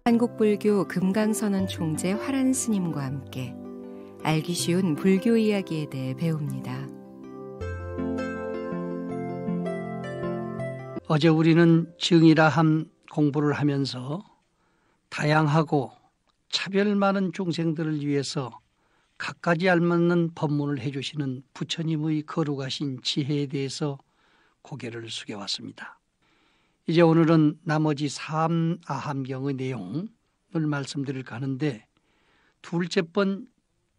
한국불교 금강선언 총재 화란 스님과 함께 알기 쉬운 불교 이야기에 대해 배웁니다. 어제 우리는 증이라함 공부를 하면서 다양하고 차별 많은 중생들을 위해서 갖가지 알맞는 법문을 해주시는 부처님의 거룩하신 지혜에 대해서 고개를 숙여왔습니다. 이제 오늘은 나머지 3아함경의 내용을 말씀드릴까 하는데, 둘째 번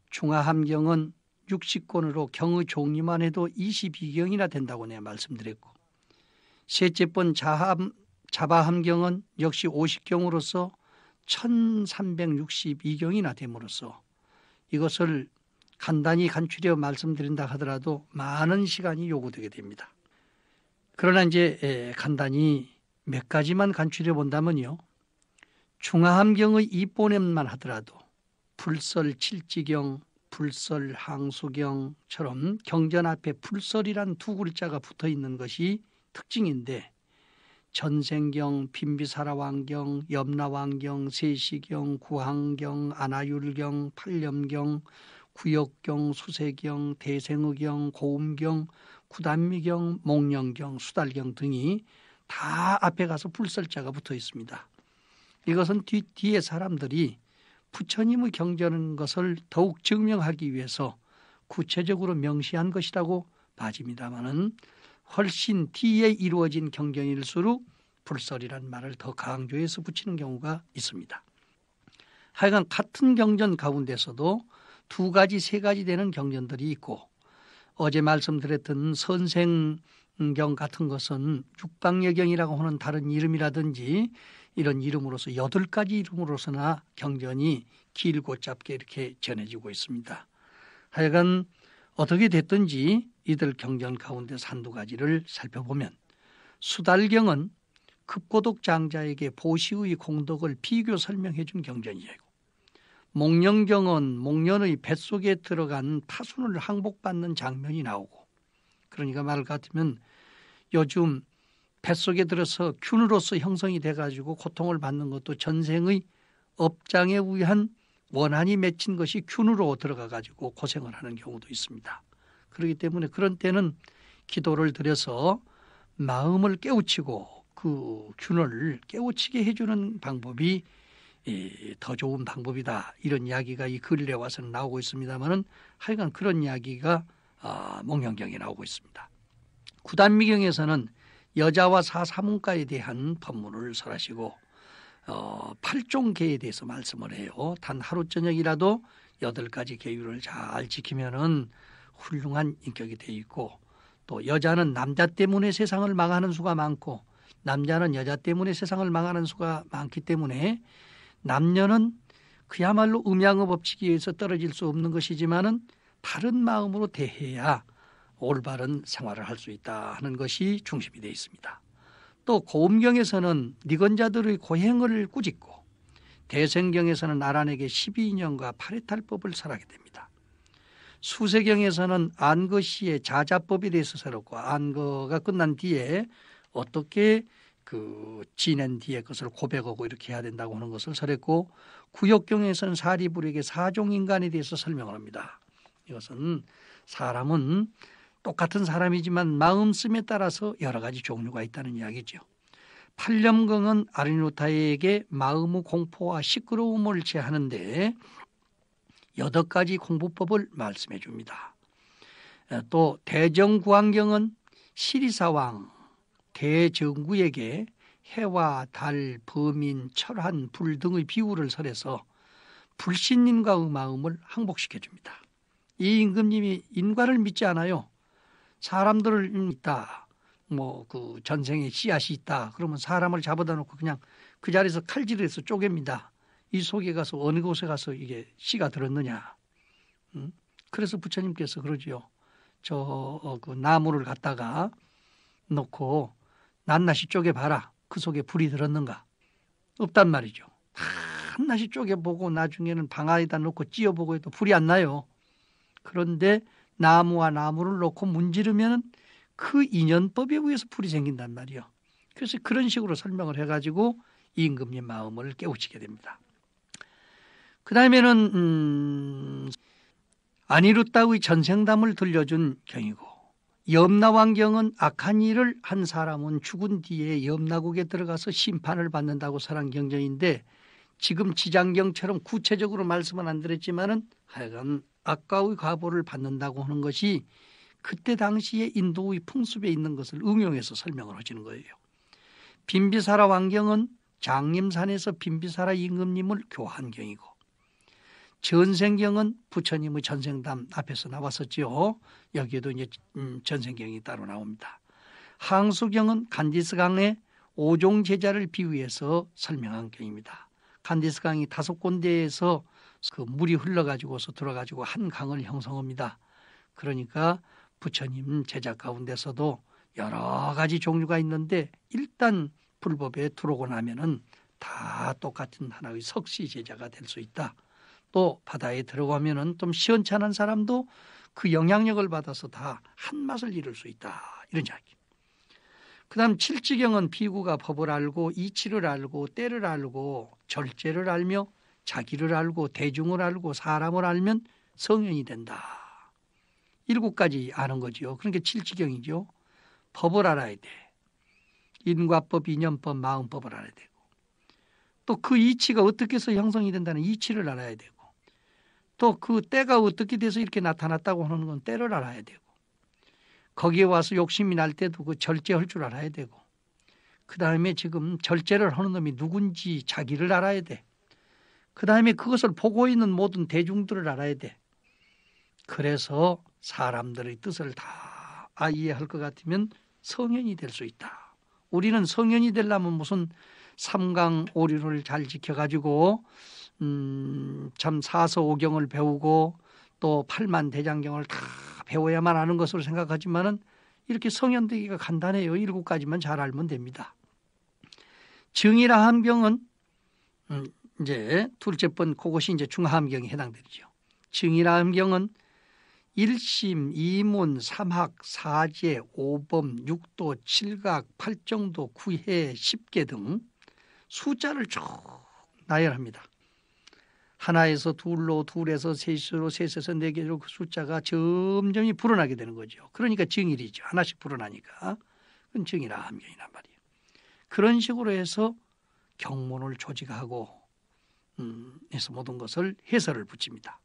중아함경은 60권으로 경의 종류만 해도 22경이나 된다고 내가 말씀드렸고, 셋째 번 자바함경은 역시 50경으로서 1362경이나 됨으로써 이것을 간단히 간추려 말씀드린다 하더라도 많은 시간이 요구되게 됩니다. 그러나 이제 간단히 몇 가지만 간추려 본다면요, 중아함경의 이뽀냄만 하더라도 불설 칠지경, 불설 항수경처럼 경전 앞에 불설이란 두 글자가 붙어 있는 것이 특징인데, 전생경, 빈비사라왕경, 염라왕경, 세시경, 구항경, 아나율경, 팔념경, 구역경, 수세경, 대생의경, 고음경, 구단미경, 목령경, 수달경 등이 다 앞에 가서 불설자가 붙어 있습니다. 이것은 뒤에 사람들이 부처님의 경전인 것을 더욱 증명하기 위해서 구체적으로 명시한 것이라고 봐집니다마는, 훨씬 뒤에 이루어진 경전일수록 불설이란 말을 더 강조해서 붙이는 경우가 있습니다. 하여간 같은 경전 가운데서도 두 가지, 세 가지 되는 경전들이 있고, 어제 말씀드렸던 선생경 같은 것은 육방여경이라고 하는 다른 이름이라든지 이런 이름으로서 8가지 이름으로서나 경전이 길고 짧게 이렇게 전해지고 있습니다. 하여간 어떻게 됐든지 이들 경전 가운데서 한두 가지를 살펴보면, 수달경은 급고독 장자에게 보시의 공덕을 비교 설명해 준 경전이고, 목령경은 목련의 뱃속에 들어간 파순을 항복받는 장면이 나오고, 그러니까 말 같으면 요즘 뱃속에 들어서 균으로서 형성이 돼가지고 고통을 받는 것도 전생의 업장에 의한 원한이 맺힌 것이 균으로 들어가가지고 고생을 하는 경우도 있습니다. 그렇기 때문에 그런 때는 기도를 드려서 마음을 깨우치고 그 균을 깨우치게 해주는 방법이 더 좋은 방법이다, 이런 이야기가 이 근래에 와서는 나오고 있습니다만은, 하여간 그런 이야기가 목령경에 나오고 있습니다. 구단미경에서는 여자와 사사문과에 대한 법문을 설하시고 8종계에 대해서 말씀을 해요. 단 하루 저녁이라도 8가지 계율을 잘 지키면은 훌륭한 인격이 되어 있고, 또 여자는 남자 때문에 세상을 망하는 수가 많고 남자는 여자 때문에 세상을 망하는 수가 많기 때문에, 남녀는 그야말로 음양의 법칙에 의해서 떨어질 수 없는 것이지만은 바른 마음으로 대해야 올바른 생활을 할 수 있다 하는 것이 중심이 되어 있습니다. 또 고음경에서는 니건자들의 고행을 꾸짖고, 대생경에서는 나란에게 12인연과 파레탈법을 설하게 됩니다. 수세경에서는 안거시의 자자법에 대해서 설했고, 안거가 끝난 뒤에 어떻게 지낸 뒤에 그것을 고백하고 이렇게 해야 된다고 하는 것을 설했고, 구역경에서는 사리불에게 사종인간에 대해서 설명을 합니다. 이것은 사람은 똑같은 사람이지만 마음씀에 따라서 여러 가지 종류가 있다는 이야기죠. 팔념경은 아리누타에게 마음의 공포와 시끄러움을 제하는데 8가지 공부법을 말씀해 줍니다. 또 대정구안경은 시리사왕 대정구에게 해와 달, 범인, 철한, 불 등의 비유를 설해서 불신님과의 마음을 항복시켜 줍니다. 이 임금님이 인과를 믿지 않아요. 사람들을 있다, 그 전생에 씨앗이 있다, 그러면 사람을 잡아다 놓고 그냥 그 자리에서 칼질해서 쪼갭니다. 이 속에 가서 어느 곳에 가서 이게 씨가 들었느냐. 그래서 부처님께서 그러지요. 그 나무를 갖다가 놓고 낱낱이 쪼개봐라. 그 속에 불이 들었는가? 없단 말이죠. 낱낱이 쪼개보고 나중에는 방 안에다 놓고 찧어보고 해도 불이 안 나요. 그런데 나무와 나무를 놓고 문지르면 그 인연법에 의해서 불이 생긴단 말이에요. 그래서 그런 식으로 설명을 해가지고 임금님 마음을 깨우치게 됩니다. 그 다음에는 아니루따의 전생담을 들려준 경이고, 염라왕경은 악한 일을 한 사람은 죽은 뒤에 염라국에 들어가서 심판을 받는다고 설한 경전인데, 지금 지장경처럼 구체적으로 말씀은 안 드렸지만은 하여간 악가의 과보를 받는다고 하는 것이 그때 당시에 인도의 풍습에 있는 것을 응용해서 설명을 하시는 거예요. 빈비사라 왕경은 장림산에서 빈비사라 임금님을 교한 경이고, 전생경은 부처님의 전생담 앞에서 나왔었죠. 여기에도 이제 전생경이 따로 나옵니다. 항수경은 간디스강의 오종 제자를 비유해서 설명한 경입니다. 간디스강이 5군데에서 그 물이 흘러가지고서 들어가지고 한 강을 형성합니다. 그러니까 부처님 제자 가운데서도 여러 가지 종류가 있는데, 일단 불법에 들어오고 나면은 다 똑같은 하나의 석시 제자가 될 수 있다. 또 바다에 들어가면은 좀 시원찮은 사람도 그 영향력을 받아서 다 한맛을 이룰 수 있다. 이런 이야기. 그 다음 칠지경은 비구가 법을 알고 이치를 알고 때를 알고 절제를 알며 자기를 알고 대중을 알고 사람을 알면 성현이 된다. 7가지 아는 거죠. 그러니까 칠지경이죠. 법을 알아야 돼. 인과법, 인연법, 마음법을 알아야 되고, 또 그 이치가 어떻게 해서 형성이 된다는 이치를 알아야 되고, 또 그 때가 어떻게 돼서 이렇게 나타났다고 하는 건 때를 알아야 되고, 거기에 와서 욕심이 날 때도 그 절제할 줄 알아야 되고, 그 다음에 지금 절제를 하는 놈이 누군지 자기를 알아야 돼. 그 다음에 그것을 보고 있는 모든 대중들을 알아야 돼. 그래서 사람들의 뜻을 다 이해할 것 같으면 성현이 될 수 있다. 우리는 성현이 되려면 무슨 삼강오륜을 잘 지켜가지고 참 사서오경을 배우고 또 팔만대장경을 다 배워야만 하는 것으로 생각하지만은 이렇게 성현되기가 간단해요. 7가지만 잘 알면 됩니다. 증이라함경은 이제 둘째 번 그것이 이제 중하함경에 해당되죠. 증이라함경은 1심, 2문, 3학, 4제, 5범, 6도, 7각, 8정도, 9해, 10개 등 숫자를 쭉 나열합니다. 하나에서 둘로, 둘에서 셋으로, 셋에서 4개로 그 숫자가 점점이 불어나게 되는 거죠. 그러니까 증일이죠. 하나씩 불어나니까. 그건 증이라 함경이란 말이에요. 그런 식으로 해서 경문을 조직하고 해서 모든 것을 해설을 붙입니다.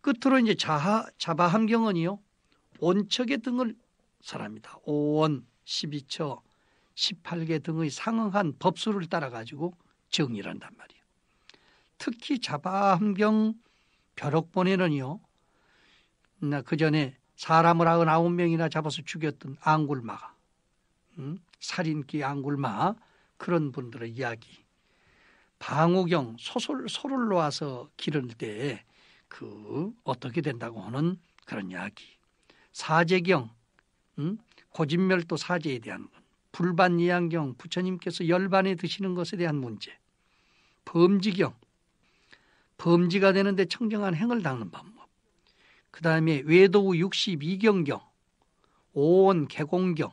끝으로 이제 자바함경은요, 온척의 등을 설합니다. 5원, 12처, 18개 등의 상응한 법수를 따라 가지고 정리한단 말이에요. 특히 자바함경 벼럭본에는요, 그 전에 사람을 99명이나 잡아서 죽였던 앙굴마가, 살인귀 앙굴마, 그런 분들의 이야기, 방우경 소를 놓아서 기를 때 어떻게 된다고 하는 그런 이야기, 사제경, 고진멸도 사제에 대한 것, 불반이양경, 부처님께서 열반에 드시는 것에 대한 문제, 범지경, 범지가 되는데 청정한 행을 닦는 방법, 그 다음에 외도우 62경경, 오원 개공경,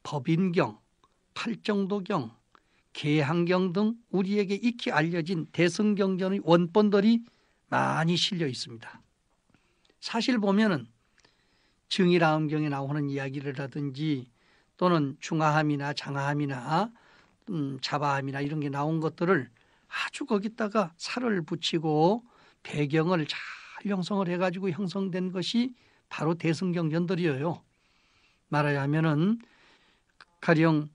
법인경, 팔정도경, 계항경 등 우리에게 익히 알려진 대승경전의 원본들이 많이 실려 있습니다. 사실 보면은 증이라함경에 나오는 이야기를 또는 중하함이나 장하함이나 자바함이나 이런 게 나온 것들을 아주 거기다가 살을 붙이고 배경을 잘 형성을 해가지고 형성된 것이 바로 대승경전들이에요. 말하자면은 가령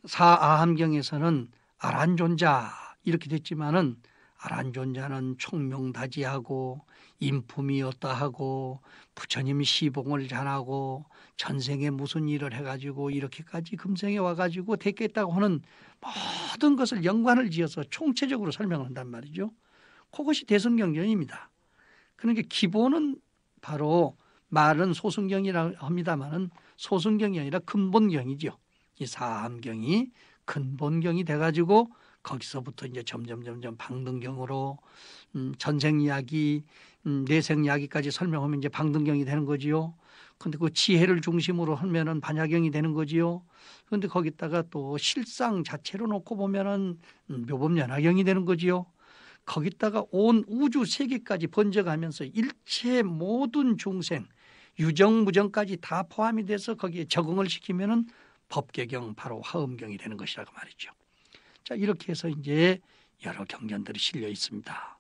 사아함경에서는 아란존자 이렇게 됐지만은 아란존자는 총명다지하고 인품이 어떠하고 부처님 시봉을 잘하고 전생에 무슨 일을 해가지고 이렇게까지 금생에 와가지고 됐겠다고 하는 모든 것을 연관을 지어서 총체적으로 설명을 한단 말이죠. 그것이 대승경전입니다. 그러니까 기본은 바로 말은 소승경이라고 합니다만은 소승경이 아니라 근본경이죠. 이 사함경이 근본경이 돼가지고 거기서부터 이제 점점 방등경으로 전생 이야기, 내생 이야기까지 설명하면 이제 방등경이 되는 거지요. 근데 그 지혜를 중심으로 하면은 반야경이 되는 거지요. 근데 거기다가 또 실상 자체로 놓고 보면은 묘법연화경이 되는 거지요. 거기다가 온 우주 세계까지 번져가면서 일체 모든 중생 유정무정까지 다 포함이 돼서 거기에 적응을 시키면은 법계경 바로 화엄경이 되는 것이라고 말이죠. 자, 이렇게 해서 이제 여러 경전들이 실려 있습니다.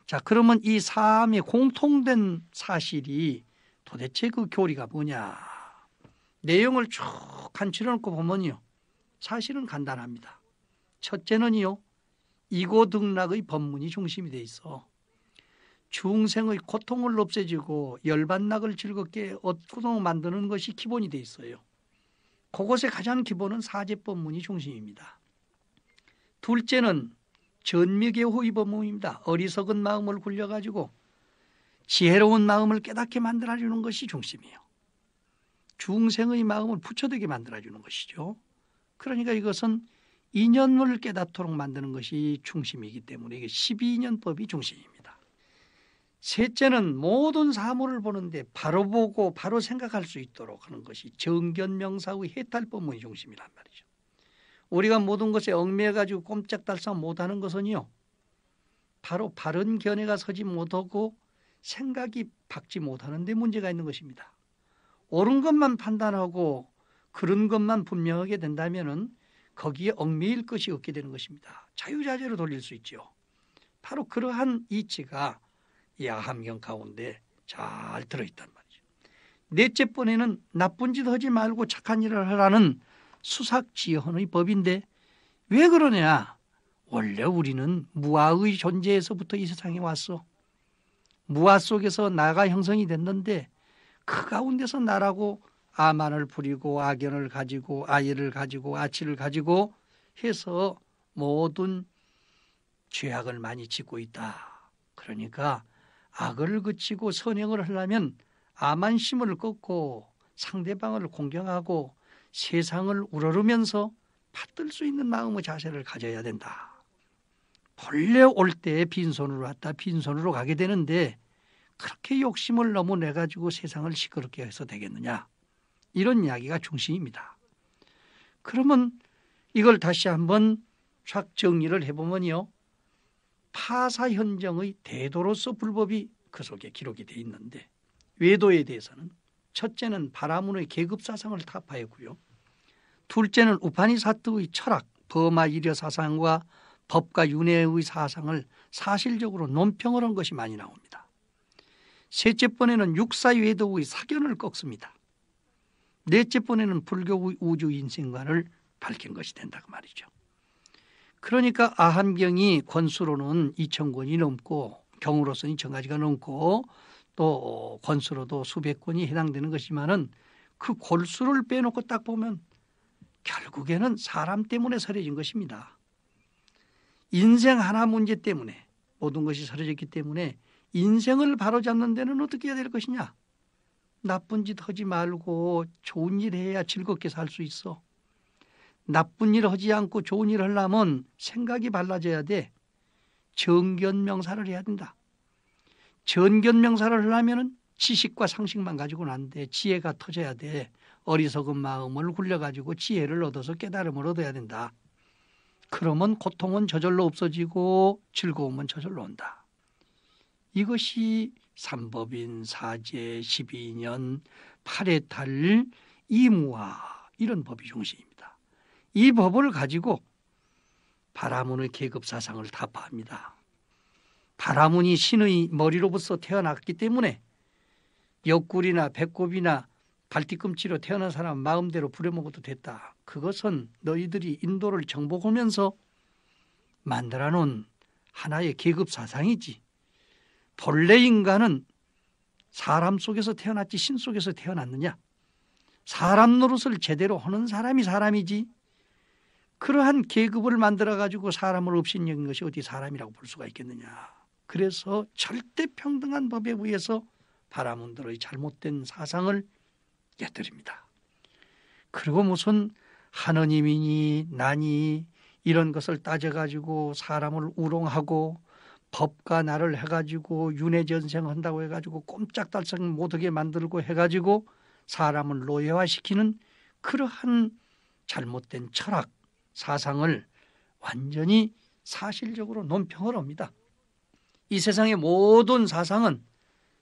자, 그러면 이 사암의 공통된 사실이 도대체 그 교리가 뭐냐? 내용을 쭉 간추려 놓고 보면요, 사실은 간단합니다. 첫째는요, 이고등락의 법문이 중심이 돼 있어. 중생의 고통을 없애주고 열반락을 즐겁게 얻도록 만드는 것이 기본이 돼 있어요. 그것의 가장 기본은 사제법문이 중심입니다. 둘째는 전미계호의 법문입니다. 어리석은 마음을 굴려가지고 지혜로운 마음을 깨닫게 만들어주는 것이 중심이에요. 중생의 마음을 부처되게 만들어주는 것이죠. 그러니까 이것은 인연을 깨닫도록 만드는 것이 중심이기 때문에 이게 12인연법이 중심입니다. 셋째는 모든 사물을 보는데 바로 보고 바로 생각할 수 있도록 하는 것이 정견명사의 해탈법문이 중심이란 말이죠. 우리가 모든 것에 얽매여가지고 꼼짝달싹 못하는 것은요, 바로 바른 견해가 서지 못하고 생각이 박지 못하는 데 문제가 있는 것입니다. 옳은 것만 판단하고 그런 것만 분명하게 된다면은 거기에 얽매일 것이 없게 되는 것입니다. 자유자재로 돌릴 수 있죠. 바로 그러한 이치가 이 아함경 가운데 잘 들어있단 말이죠. 넷째 번에는 나쁜 짓 하지 말고 착한 일을 하라는 수삭지헌의 법인데 왜 그러냐? 원래 우리는 무아의 존재에서부터 이 세상에 왔어. 무아 속에서 나가 형성이 됐는데 그 가운데서 나라고 아만을 부리고 악연을 가지고 아이를 가지고 아치를 가지고 해서 모든 죄악을 많이 짓고 있다. 그러니까 악을 그치고 선행을 하려면 아만심을 꺾고 상대방을 공경하고 세상을 우러르면서 받들 수 있는 마음의 자세를 가져야 된다. 본래 올 때 빈손으로 왔다 빈손으로 가게 되는데 그렇게 욕심을 너무 내가지고 세상을 시끄럽게 해서 되겠느냐. 이런 이야기가 중심입니다. 그러면 이걸 다시 한번 쫙 정리를 해보면요. 파사현정의 대도로서 불법이 그 속에 기록이 되어 있는데 외도에 대해서는 첫째는 바라문의 계급사상을 타파했고요. 둘째는 우파니사트의 철학, 버마이려 사상과 법과 윤회의 사상을 사실적으로 논평을 한 것이 많이 나옵니다. 셋째 번에는 육사외도의 사견을 꺾습니다. 넷째 번에는 불교의 우주인생관을 밝힌 것이 된다고 말이죠. 그러니까 아함경이 권수로는 2,000권이 넘고 경으로서는 2,000가지가 넘고 또 권수로도 수백 권이 해당되는 것이지만은 그 골수를 빼놓고 딱 보면 결국에는 사람 때문에 서려진 것입니다. 인생 하나 문제 때문에 모든 것이 서려졌기 때문에 인생을 바로잡는 데는 어떻게 해야 될 것이냐. 나쁜 짓 하지 말고 좋은 일 해야 즐겁게 살 수 있어. 나쁜 일 하지 않고 좋은 일 하려면 생각이 발라져야 돼. 정견명사를 해야 된다. 정견명사를 하려면 지식과 상식만 가지고는 안 돼. 지혜가 터져야 돼. 어리석은 마음을 굴려가지고 지혜를 얻어서 깨달음을 얻어야 된다. 그러면 고통은 저절로 없어지고 즐거움은 저절로 온다. 이것이 삼법인, 사제, 12년, 8해탈, 이무화 이런 법이 중심입니다. 이 법을 가지고 바라문의 계급사상을 타파합니다. 바라문이 신의 머리로부터 태어났기 때문에 옆구리나 배꼽이나 발뒤꿈치로 태어난 사람 마음대로 부려먹어도 됐다. 그것은 너희들이 인도를 정복하면서 만들어놓은 하나의 계급사상이지. 본래 인간은 사람 속에서 태어났지 신 속에서 태어났느냐. 사람 노릇을 제대로 하는 사람이 사람이지. 그러한 계급을 만들어가지고 사람을 업신여긴 것이 어디 사람이라고 볼 수가 있겠느냐. 그래서 절대 평등한 법에 의해서 바라문들의 잘못된 사상을 깨뜨립니다. 그리고 무슨 하느님이니 나니 이런 것을 따져가지고 사람을 우롱하고 법과 나를 해가지고 윤회전생한다고 해가지고 꼼짝달싹 못하게 만들고 해가지고 사람을 노예화시키는 그러한 잘못된 철학, 사상을 완전히 사실적으로 논평을 합니다. 이 세상의 모든 사상은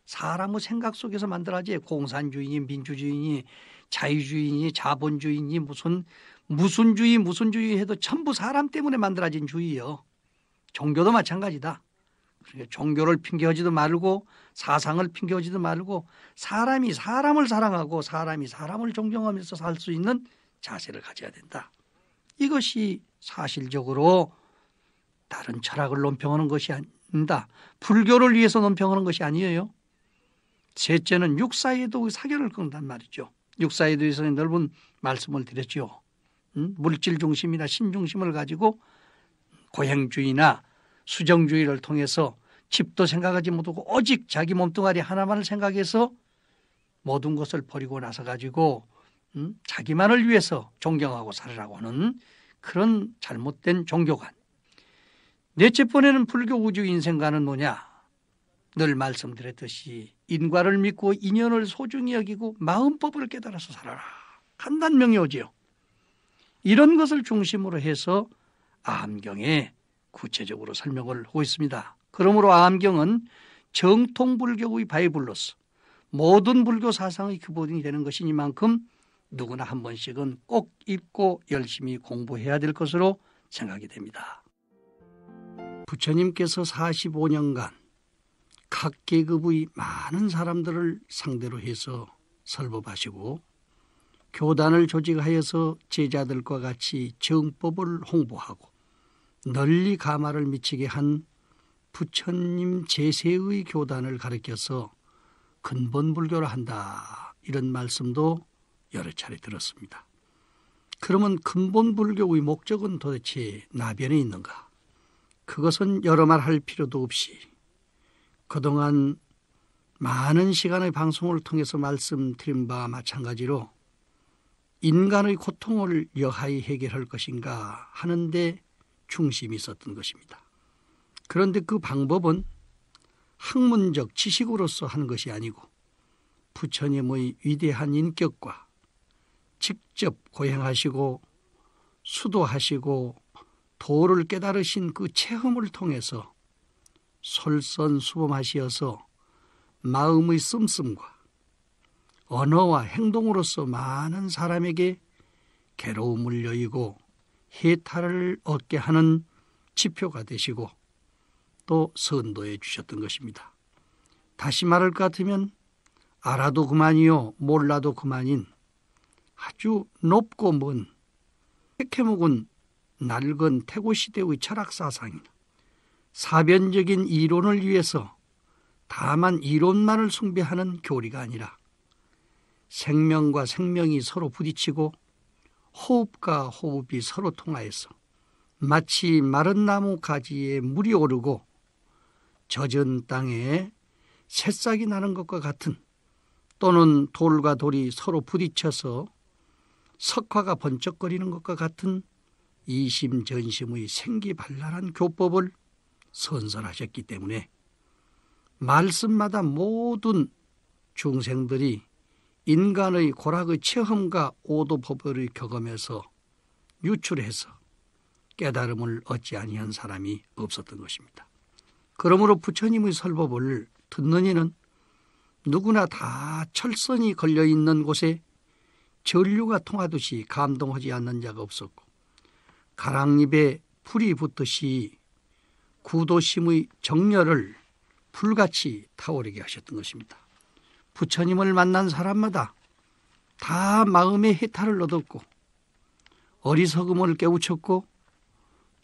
사람의 생각 속에서 만들어지 공산주의니 민주주의니 자유주의니 자본주의니 무슨 주의 해도 전부 사람 때문에 만들어진 주의요. 종교도 마찬가지다. 그러니까 종교를 핑계하지도 말고 사상을 핑계하지도 말고 사람이 사람을 사랑하고 사람이 사람을 존경하면서 살 수 있는 자세를 가져야 된다. 이것이 사실적으로 다른 철학을 논평하는 것이 아닙니다. 불교를 위해서 논평하는 것이 아니에요. 셋째는 육사에도 사견을 끊는단 말이죠. 육사에 대해서 넓은 말씀을 드렸죠. 물질 중심이나 신 중심을 가지고 고행주의나 수정주의를 통해서 집도 생각하지 못하고 오직 자기 몸뚱아리 하나만을 생각해서 모든 것을 버리고 나서 가지고 자기만을 위해서 존경하고 살으라고 하는 그런 잘못된 종교관. 넷째 번에는 불교 우주 인생관은 뭐냐? 늘 말씀드렸듯이 인과를 믿고 인연을 소중히 여기고 마음법을 깨달아서 살아라. 간단명료지요. 이런 것을 중심으로 해서 아함경에 구체적으로 설명을 하고 있습니다. 그러므로 아함경은 정통불교의 바이블로서 모든 불교 사상의 기본이 되는 것이니만큼 누구나 한 번씩은 꼭 읽고 열심히 공부해야 될 것으로 생각이 됩니다. 부처님께서 45년간 각 계급의 많은 사람들을 상대로 해서 설법하시고 교단을 조직하여서 제자들과 같이 정법을 홍보하고 널리 가마를 미치게 한 부처님 제세의 교단을 가리켜서 근본불교를 한다. 이런 말씀도 여러 차례 들었습니다. 그러면 근본불교의 목적은 도대체 나변에 있는가? 그것은 여러 말 할 필요도 없이 그동안 많은 시간의 방송을 통해서 말씀드린 바와 마찬가지로 인간의 고통을 여하히 해결할 것인가 하는데 중심이 있었던 것입니다. 그런데 그 방법은 학문적 지식으로서 하는 것이 아니고 부처님의 위대한 인격과 직접 고행하시고 수도하시고 도를 깨달으신 그 체험을 통해서 솔선수범하시어서 마음의 씀씀과 언어와 행동으로서 많은 사람에게 괴로움을 여의고 해탈을 얻게 하는 지표가 되시고 또 선도해 주셨던 것입니다. 다시 말할 것 같으면 알아도 그만이요 몰라도 그만인 아주 높고 먼 캐캐묵은 낡은 태고시대의 철학사상입니다. 사변적인 이론을 위해서 다만 이론만을 숭배하는 교리가 아니라 생명과 생명이 서로 부딪히고 호흡과 호흡이 서로 통하여서 마치 마른 나무 가지에 물이 오르고 젖은 땅에 새싹이 나는 것과 같은 또는 돌과 돌이 서로 부딪혀서 석화가 번쩍거리는 것과 같은 이심전심의 생기발랄한 교법을 선설하셨기 때문에 말씀마다 모든 중생들이 인간의 고락의 체험과 오도법을 경험해서 유출해서 깨달음을 얻지 아니한 사람이 없었던 것입니다. 그러므로 부처님의 설법을 듣는 이는 누구나 다 철선이 걸려있는 곳에 전류가 통하듯이 감동하지 않는 자가 없었고 가랑잎에 불이 붙듯이 구도심의 정열을 불같이 타오르게 하셨던 것입니다. 부처님을 만난 사람마다 다 마음의 해탈을 얻었고 어리석음을 깨우쳤고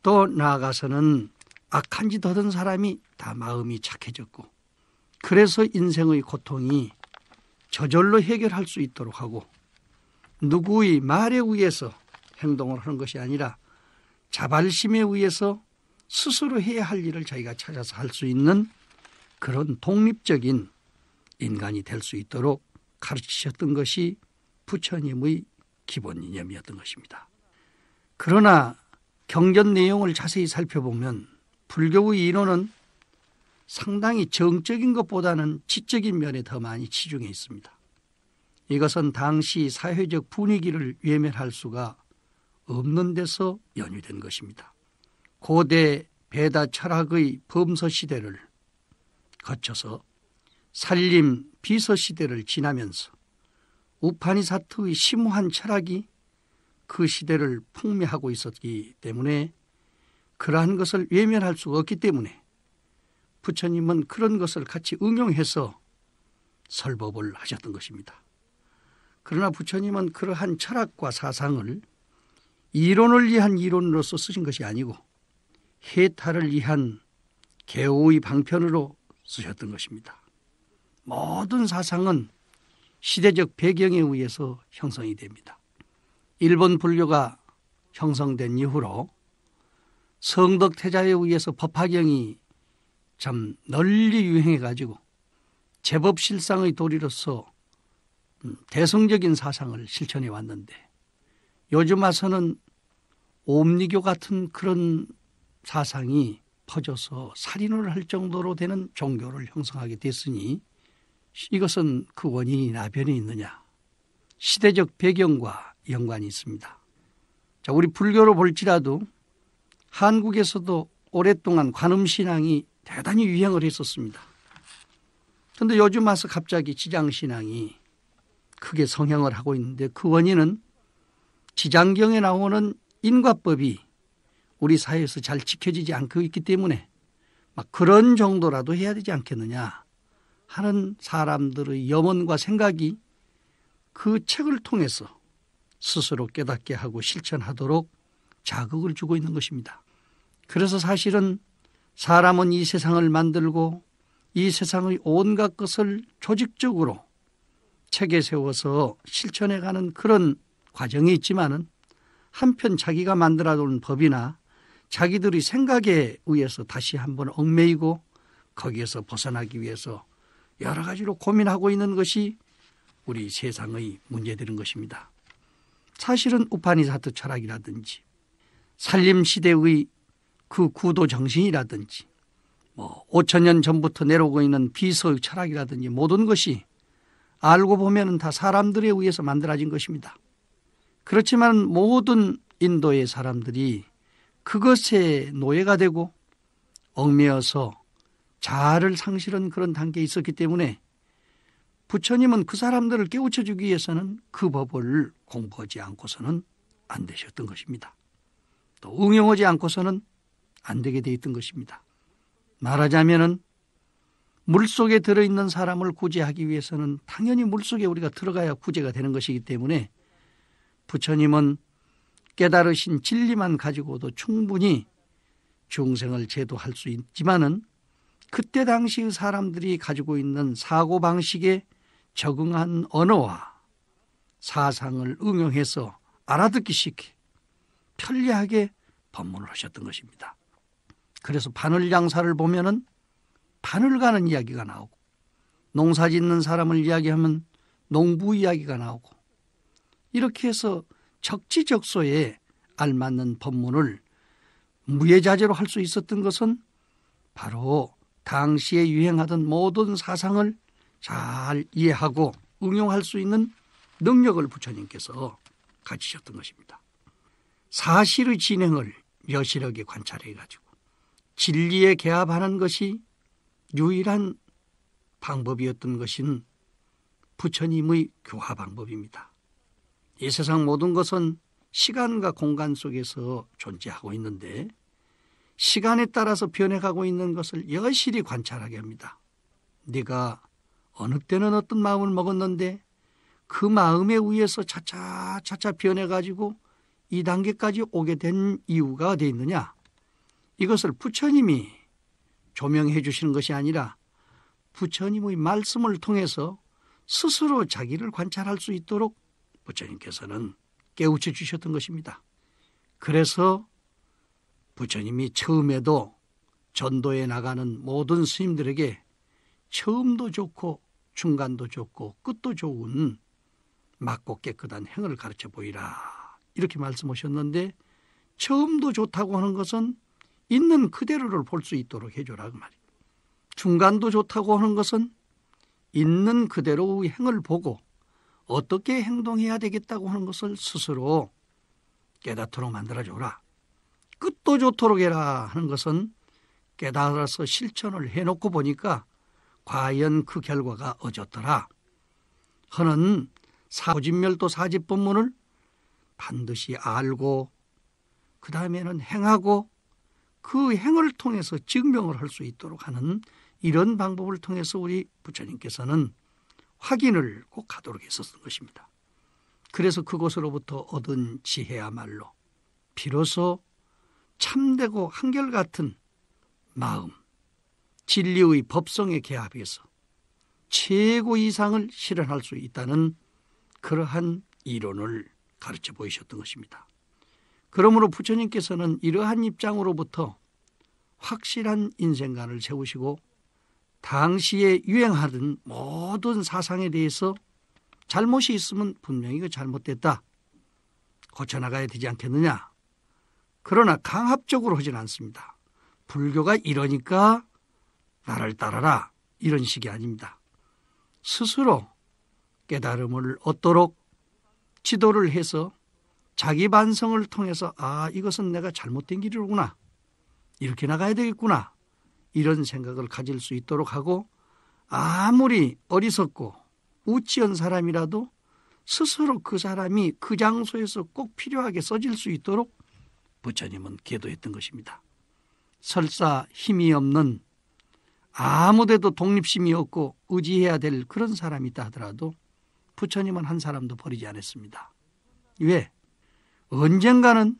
또 나아가서는 악한 짓 하던 사람이 다 마음이 착해졌고 그래서 인생의 고통이 저절로 해결할 수 있도록 하고 누구의 말에 의해서 행동을 하는 것이 아니라 자발심에 의해서 스스로 해야 할 일을 자기가 찾아서 할 수 있는 그런 독립적인 인간이 될 수 있도록 가르치셨던 것이 부처님의 기본 이념이었던 것입니다. 그러나 경전 내용을 자세히 살펴보면 불교의 인원은 상당히 정적인 것보다는 지적인 면에 더 많이 치중해 있습니다. 이것은 당시 사회적 분위기를 외면할 수가 없는 데서 연유된 것입니다. 고대 배다 철학의 범서 시대를 거쳐서 산림 비서 시대를 지나면서 우파니사트의 심오한 철학이 그 시대를 풍미하고 있었기 때문에 그러한 것을 외면할 수가 없기 때문에 부처님은 그런 것을 같이 응용해서 설법을 하셨던 것입니다. 그러나 부처님은 그러한 철학과 사상을 이론을 위한 이론으로서 쓰신 것이 아니고 해탈을 위한 개호의 방편으로 쓰셨던 것입니다. 모든 사상은 시대적 배경에 의해서 형성이 됩니다. 일본 불교가 형성된 이후로 성덕태자에 의해서 법화경이 참 널리 유행해가지고 제법실상의 도리로서 대승적인 사상을 실천해 왔는데 요즘 와서는 옴니교 같은 그런 사상이 퍼져서 살인을 할 정도로 되는 종교를 형성하게 됐으니 이것은 그 원인이 나변에 있느냐? 시대적 배경과 연관이 있습니다. 자, 우리 불교로 볼지라도 한국에서도 오랫동안 관음신앙이 대단히 유행을 했었습니다. 그런데 요즘 와서 갑자기 지장신앙이 크게 성행을 하고 있는데 그 원인은 지장경에 나오는 인과법이 우리 사회에서 잘 지켜지지 않고 있기 때문에 막 그런 정도라도 해야 되지 않겠느냐 하는 사람들의 염원과 생각이 그 책을 통해서 스스로 깨닫게 하고 실천하도록 자극을 주고 있는 것입니다. 그래서 사실은 사람은 이 세상을 만들고 이 세상의 온갖 것을 조직적으로 책에 세워서 실천해가는 그런 과정이 있지만은 한편 자기가 만들어둔 법이나 자기들의 생각에 의해서 다시 한번 얽매이고 거기에서 벗어나기 위해서 여러 가지로 고민하고 있는 것이 우리 세상의 문제되는 것입니다. 사실은 우파니사트 철학이라든지 산림시대의 그 구도 정신이라든지 5,000년 전부터 내려오고 있는 비서의 철학이라든지 모든 것이 알고 보면 다 사람들에 의해서 만들어진 것입니다. 그렇지만 모든 인도의 사람들이 그것에 노예가 되고 얽매여서 자아를 상실한 그런 단계에 있었기 때문에 부처님은 그 사람들을 깨우쳐주기 위해서는 그 법을 공부하지 않고서는 안 되셨던 것입니다. 또 응용하지 않고서는 안 되게 돼 있던 것입니다. 말하자면은 물속에 들어있는 사람을 구제하기 위해서는 당연히 물속에 우리가 들어가야 구제가 되는 것이기 때문에 부처님은 깨달으신 진리만 가지고도 충분히 중생을 제도할 수 있지만은 그때 당시 사람들이 가지고 있는 사고방식에 적응한 언어와 사상을 응용해서 알아듣기 쉽게 편리하게 법문을 하셨던 것입니다. 그래서 바늘장사를 보면은 바늘 가는 이야기가 나오고 농사 짓는 사람을 이야기하면 농부 이야기가 나오고 이렇게 해서 적지적소에 알맞는 법문을 무예자제로 할 수 있었던 것은 바로 당시에 유행하던 모든 사상을 잘 이해하고 응용할 수 있는 능력을 부처님께서 가지셨던 것입니다. 사실의 진행을 여실하게 관찰해가지고 진리에 개합하는 것이 유일한 방법이었던 것인 부처님의 교화 방법입니다. 이 세상 모든 것은 시간과 공간 속에서 존재하고 있는데 시간에 따라서 변해가고 있는 것을 여실히 관찰하게 합니다. 네가 어느 때는 어떤 마음을 먹었는데 그 마음에 의해서 차차 변해가지고 이 단계까지 오게 된 이유가 어디에 있느냐? 이것을 부처님이 조명해 주시는 것이 아니라 부처님의 말씀을 통해서 스스로 자기를 관찰할 수 있도록 부처님께서는 깨우쳐 주셨던 것입니다. 그래서 부처님이 처음에도 전도에 나가는 모든 스님들에게 처음도 좋고 중간도 좋고 끝도 좋은 맑고 깨끗한 행을 가르쳐 보이라 이렇게 말씀하셨는데 처음도 좋다고 하는 것은 있는 그대로를 볼 수 있도록 해줘라 그 말이에요. 중간도 좋다고 하는 것은 있는 그대로의 행을 보고 어떻게 행동해야 되겠다고 하는 것을 스스로 깨닫도록 만들어줘라. 끝도 좋도록 해라 하는 것은 깨달아서 실천을 해놓고 보니까 과연 그 결과가 어졌더라 하는 사고진멸도 사지법문을 반드시 알고 그 다음에는 행하고 그 행을 통해서 증명을 할 수 있도록 하는 이런 방법을 통해서 우리 부처님께서는 확인을 꼭 하도록 했었던 것입니다. 그래서 그것으로부터 얻은 지혜야말로 비로소 참되고 한결같은 마음, 진리의 법성에 개합해서 최고 이상을 실현할 수 있다는 그러한 이론을 가르쳐 보이셨던 것입니다. 그러므로 부처님께서는 이러한 입장으로부터 확실한 인생관을 세우시고 당시에 유행하던 모든 사상에 대해서 잘못이 있으면 분명히 그 잘못됐다, 고쳐나가야 되지 않겠느냐. 그러나 강압적으로 하진 않습니다. 불교가 이러니까 나를 따라라 이런 식이 아닙니다. 스스로 깨달음을 얻도록 지도를 해서 자기 반성을 통해서 이것은 내가 잘못된 길이로구나, 이렇게 나가야 되겠구나, 이런 생각을 가질 수 있도록 하고 아무리 어리석고 우치한 사람이라도 스스로 그 사람이 그 장소에서 꼭 필요하게 써질 수 있도록 부처님은 계도했던 것입니다. 설사 힘이 없는 아무데도 독립심이 없고 의지해야 될 그런 사람이 있다 하더라도 부처님은 한 사람도 버리지 않았습니다. 왜? 언젠가는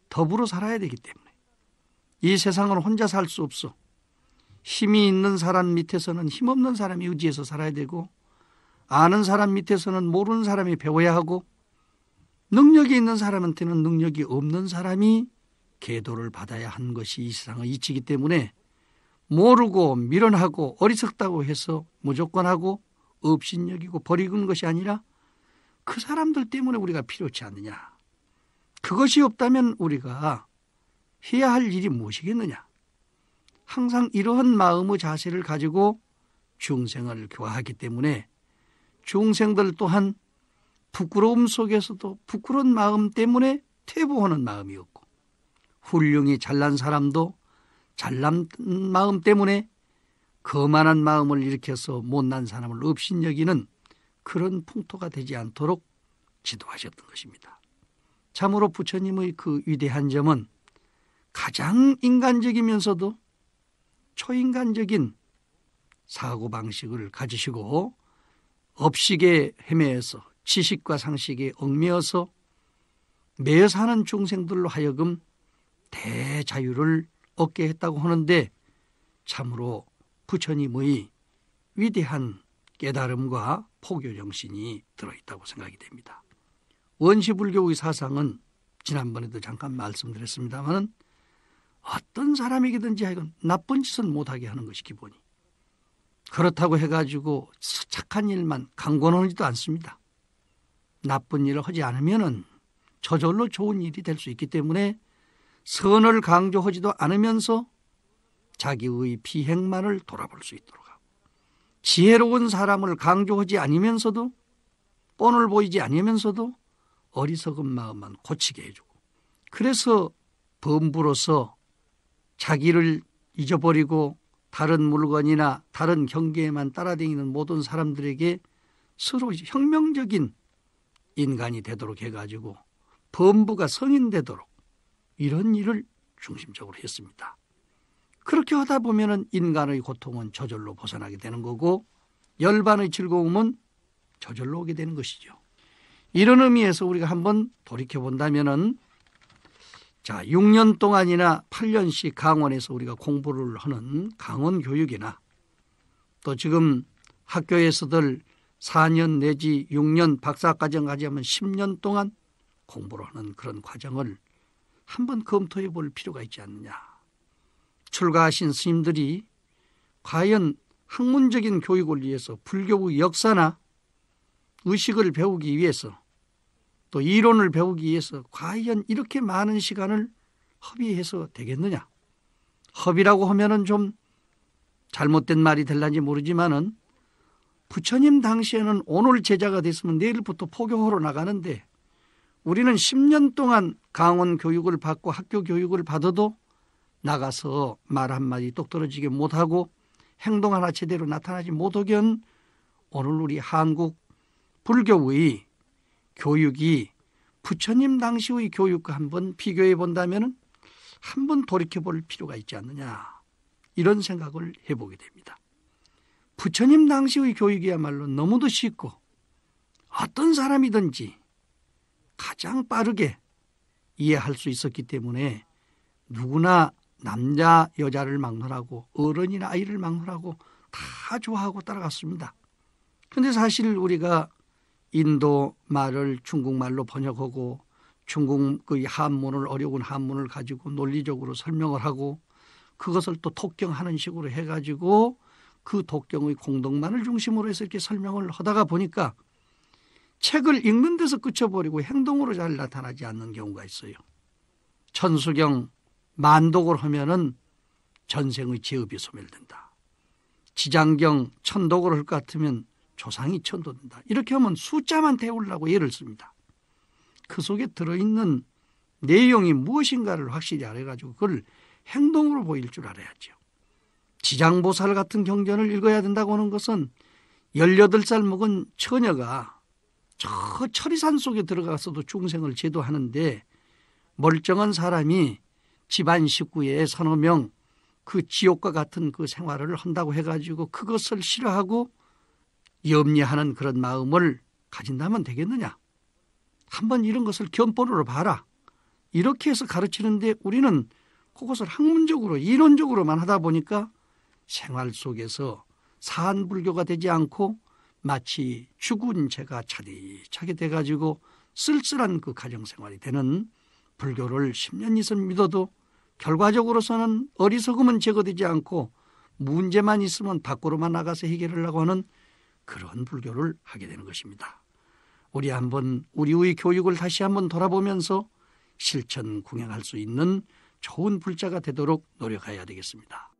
더불어 살아야 되기 때문에. 이 세상은 혼자 살 수 없어. 힘이 있는 사람 밑에서는 힘없는 사람이 의지해서 살아야 되고, 아는 사람 밑에서는 모르는 사람이 배워야 하고, 능력이 있는 사람한테는 능력이 없는 사람이 계도를 받아야 하는 것이 이 세상의 이치이기 때문에 모르고 미련하고 어리석다고 해서 무조건 하고 업신여기고 버리는 것이 아니라 그 사람들 때문에 우리가 필요치 않느냐. 그것이 없다면 우리가 해야 할 일이 무엇이겠느냐. 항상 이러한 마음의 자세를 가지고 중생을 교화하기 때문에 중생들 또한 부끄러움 속에서도 부끄러운 마음 때문에 퇴보하는 마음이었고, 훌륭히 잘난 사람도 잘난 마음 때문에 거만한 마음을 일으켜서 못난 사람을 업신여기는 그런 풍토가 되지 않도록 지도하셨던 것입니다. 참으로 부처님의 그 위대한 점은 가장 인간적이면서도 초인간적인 사고방식을 가지시고 업식에 헤매어서 지식과 상식에 얽매여서 매여 사는 중생들로 하여금 대자유를 얻게 했다고 하는데 참으로 부처님의 위대한 깨달음과 포교정신이 들어있다고 생각이 됩니다. 원시불교의 사상은 지난번에도 잠깐 말씀드렸습니다만 어떤 사람에게든지 하여간 나쁜 짓은 못하게 하는 것이 기본이. 그렇다고 해가지고 착한 일만 강권하지도 않습니다. 나쁜 일을 하지 않으면 저절로 좋은 일이 될 수 있기 때문에 선을 강조하지도 않으면서 자기의 비행만을 돌아볼 수 있도록 하고, 지혜로운 사람을 강조하지 않으면서도 뻔을 보이지 않으면서도 어리석은 마음만 고치게 해주고, 그래서 범부로서 자기를 잊어버리고 다른 물건이나 다른 경계에만 따라다니는 모든 사람들에게 서로 혁명적인 인간이 되도록 해가지고 범부가 성인되도록 이런 일을 중심적으로 했습니다. 그렇게 하다 보면 인간의 고통은 저절로 벗어나게 되는 거고 열반의 즐거움은 저절로 오게 되는 것이죠. 이런 의미에서 우리가 한번 돌이켜본다면 6년 동안이나 8년씩 강원에서 우리가 공부를 하는 강원 교육이나 또 지금 학교에서들 4년 내지 6년 박사과정까지 하면 10년 동안 공부를 하는 그런 과정을 한번 검토해 볼 필요가 있지 않느냐. 출가하신 스님들이 과연 학문적인 교육을 위해서 불교의 역사나 의식을 배우기 위해서 또 이론을 배우기 위해서 과연 이렇게 많은 시간을 허비해서 되겠느냐. 허비라고 하면은 좀 잘못된 말이 될런지 모르지만은 부처님 당시에는 오늘 제자가 됐으면 내일부터 포교하러 나가는데 우리는 10년 동안 강원 교육을 받고 학교 교육을 받아도 나가서 말 한마디 똑 떨어지게 못하고 행동 하나 제대로 나타나지 못하견 오늘 우리 한국 불교의 교육이 부처님 당시의 교육과 한번 비교해 본다면 한번 돌이켜볼 필요가 있지 않느냐, 이런 생각을 해보게 됩니다. 부처님 당시의 교육이야말로 너무도 쉽고 어떤 사람이든지 가장 빠르게 이해할 수 있었기 때문에 누구나 남자 여자를 막론하고 어른이나 아이를 막론하고 다 좋아하고 따라갔습니다. 그런데 사실 우리가 인도 말을 중국말로 번역하고 중국의 한문을 어려운 한문을 가지고 논리적으로 설명을 하고 그것을 또 독경하는 식으로 해가지고 그 독경의 공덕만을 중심으로 해서 이렇게 설명을 하다가 보니까 책을 읽는 데서 그쳐버리고 행동으로 잘 나타나지 않는 경우가 있어요. 천수경 만독을 하면은 전생의 제업이 소멸된다. 지장경 천독을 할 것 같으면 조상이 천도된다. 이렇게 하면 숫자만 태우려고 예를 씁니다. 그 속에 들어있는 내용이 무엇인가를 확실히 알아가지고 그걸 행동으로 보일 줄 알아야죠. 지장보살 같은 경전을 읽어야 된다고 하는 것은 18살 먹은 처녀가 저 철이산 속에 들어가서도 중생을 제도하는데 멀쩡한 사람이 집안 식구의 서너 명 그 지옥과 같은 그 생활을 한다고 해가지고 그것을 싫어하고 염려하는 그런 마음을 가진다면 되겠느냐. 한번 이런 것을 견본으로 봐라. 이렇게 해서 가르치는데 우리는 그것을 학문적으로 이론적으로만 하다 보니까 생활 속에서 사한불교가 되지 않고 마치 죽은 죄가 차디차게 돼가지고 쓸쓸한 그 가정생활이 되는 불교를 10년 이상 믿어도 결과적으로서는 어리석으면 제거되지 않고 문제만 있으면 밖으로만 나가서 해결을 하고 하는 그런 불교를 하게 되는 것입니다. 우리 한번 우리의 교육을 다시 한번 돌아보면서 실천 궁행할 수 있는 좋은 불자가 되도록 노력해야 되겠습니다.